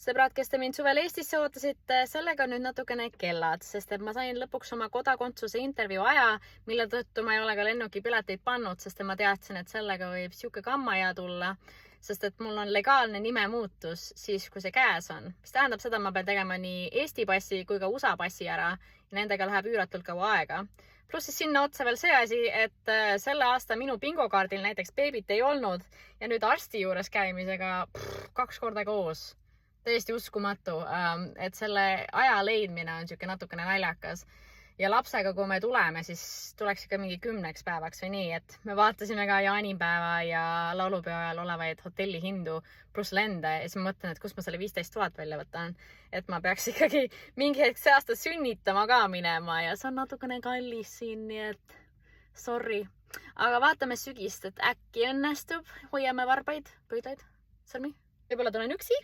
Sõbrad, kes te mind suvel Eestisse ootasite, sellega nüüd natukene kellad, sest et ma sain lõpuks oma kodakondsuse intervjuu aja, mille tõttu ma ei ole ka lennukipileteid pannud, sest ma teadsin, et sellega võib siuke kammajää tulla, sest et mul on legaalne nime muutus siis, kui see käes on. Mis tähendab seda, et ma pean tegema nii Eesti passi kui ka USA passi ära ja nendega läheb üüratult kaua aega. Pluss siis sinna otsa veel see asi, et selle aasta minu bingokaardil näiteks beebit ei olnud ja nüüd arsti juures käimisega 2 korda koos. Täiesti uskumatu, et selle aja leidmine on siuke natukene naljakas. Ja lapsega, kui me tuleme, siis tuleks ikka mingi 10 päevaks või nii, et me vaatasime ka jaanipäeva ja laulupeo ajal olevaid hotellihindu pluss lende ja siis ma mõtlen, et kust ma selle 15 000 välja võtan. Et ma peaks ikkagi mingi hetk see aasta sünnitama ka minema ja see on natukene kallis siin, nii et sorry. Aga vaatame sügist, et äkki õnnestub, hoiame varbaid, pöidlaid, sõrmi. Võib-olla tulen üksi.